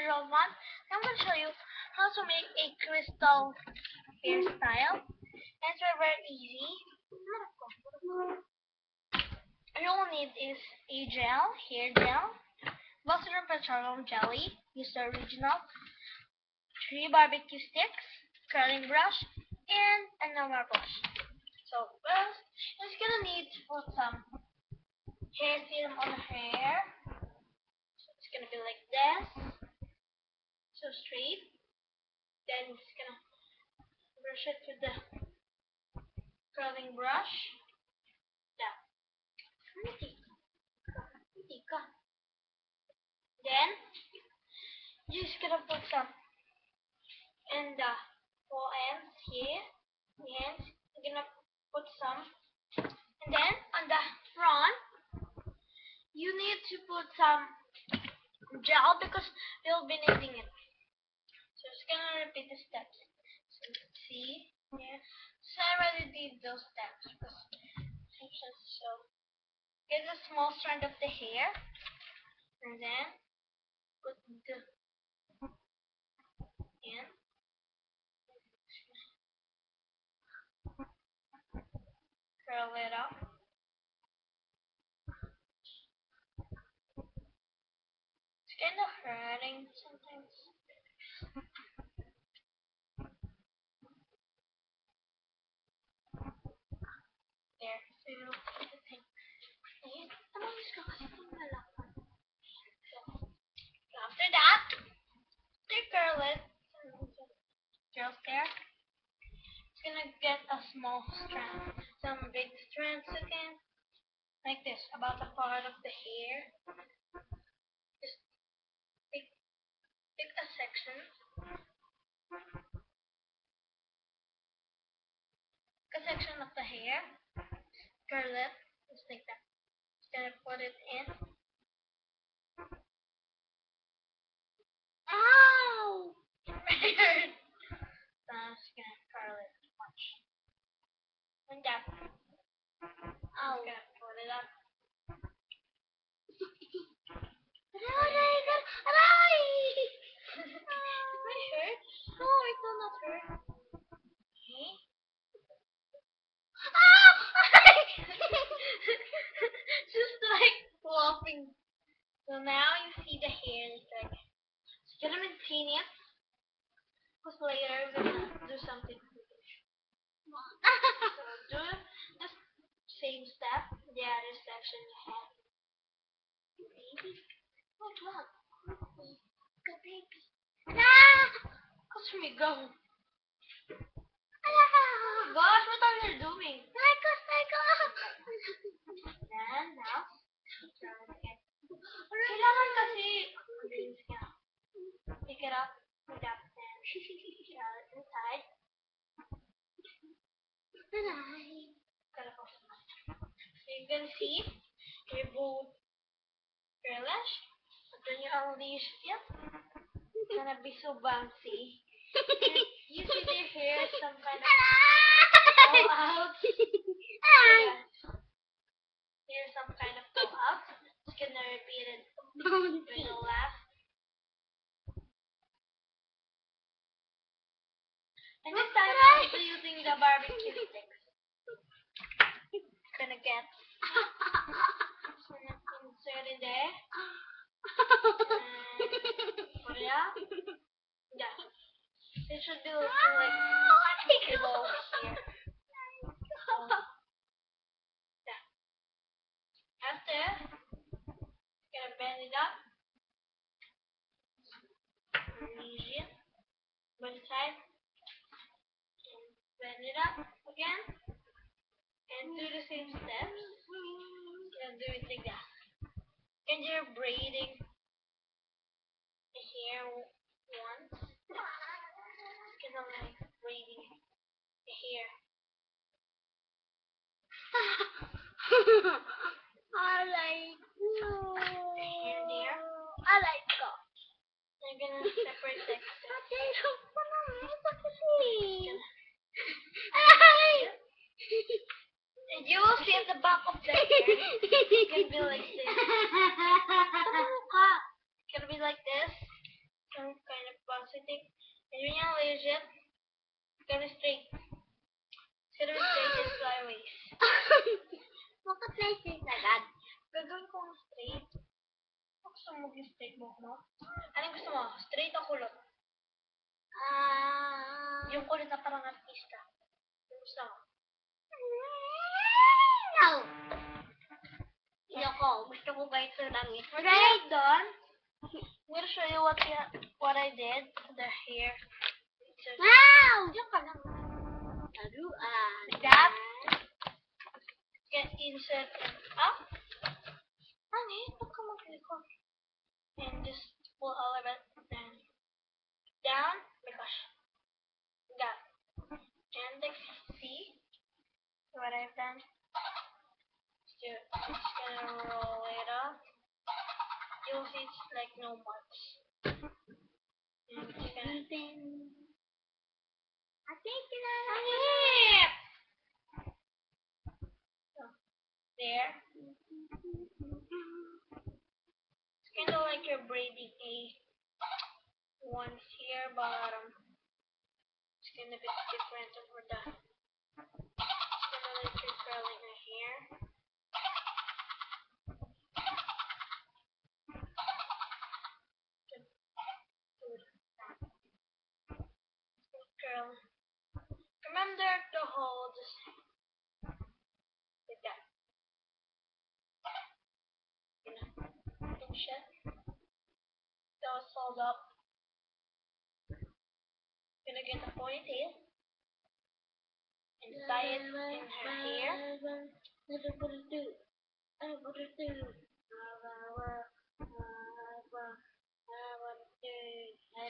tutorial 1. I'm going to show you how to make a crystal hairstyle. And it's very easy. All you'll need is a hair gel, Buster petroleum jelly, use the original, 3 barbecue sticks, curling brush, and a normal brush. So first, you're just gonna need to put some hair serum on the hair. So it's gonna be like this, so straight. Then it's gonna brush it with the curling brush. Yeah. Then you're just gonna put some in the four ends here. The ends, you're gonna put some, and then on the front, you need to put some gel because we'll be needing it. So just gonna repeat the steps. So see here. So I already did those steps because so get a small strand of the hair, and then put the in. Curl it up. It's kind of hurting sometimes. There. So you put the thing. Ayan. Tamamis ka kasi itong lalakad. So after that, they curl it. Curls there. It's gonna get a small strand. Some big strands again. Like this, about the part of the hair. Just pick a section. Pick a section of the hair. Curl it. Just like that. Just gonna put it in. Ow! It hurt. So I'm just gonna curl it much. Like that. I'm just gonna put it up. Aray! Did I hurt? No, it will not hurt. Okay. Just like flopping. So now you see the hair is like. So you're gonna maintain it. Because later we're gonna do something. So do the same step. The other section you have. Baby. What? Go baby. Ah! What's me go? Oh gosh, what are you doing? Then now, kailangan kasi pick it up with that and shell it inside. So you can see your both girlish, but when you unleash it, it's gonna be so bouncy. You see their hair some kind of fall out. Here's some kind of fall out. Just gonna repeat it when you laugh. And this time I'm also using the barbecue sticks. It's gonna get insert in there. And put it up. Yeah. It should be looking like below here. So, yeah. After, gonna bend it up. Easy. One side. And bend it up again. And do the same steps. And do it like that. And you're braiding the hair once. Kind of like braiding the hair. I like the hair there. I like that. I'm gonna separate the excess. And you will see at the back of the hair. It's gonna be like this. It's gonna be like this. So thick. And when you layer it, it's gonna straight. It's gonna be straight and flyways. Bakit na-straight agad? Gagawin ko ang straight. Gusto mo mag-straight mo ko? Anong gusto mo? Straight o kulot? Yung kulot na parang artista. Yung gusto mo? No! Ayoko. Gusto ko ba ito lang ito? Right done. I'm gonna show you what I did to the hair. Wow! Diyan ka lang. Laruan. Like that. Get insert and up. Honey, huwag ka mag-record. And just pull all of it. And down. Oh my gosh. That. And like, see what I've done? Just gonna roll it up. You'll see it's like no marks. And just gonna... I think it's Honey! There. It's kind of like you're braiding a one's here bottom. It's gonna be different over the. It's gonna like you're curling her hair. Curl. Remember to hold like that. Pinch it. Those hold up. Gonna get a ponytail and tie it in her hair. It's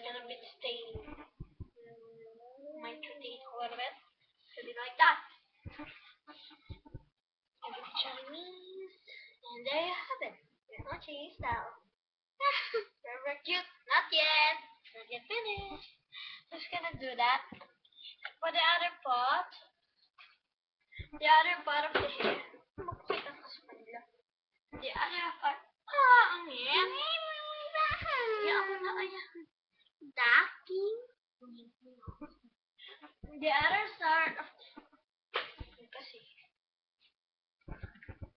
gonna be staying. Might rotate a little bit. Should be like that. And it's Chinese. And there you have it. There's no Chinese style. Very cute. Not yet. Not yet finished. Just gonna do that. For the other part of the hair. The other part. Ang yan. Yeah, Ducky. the other side of kasi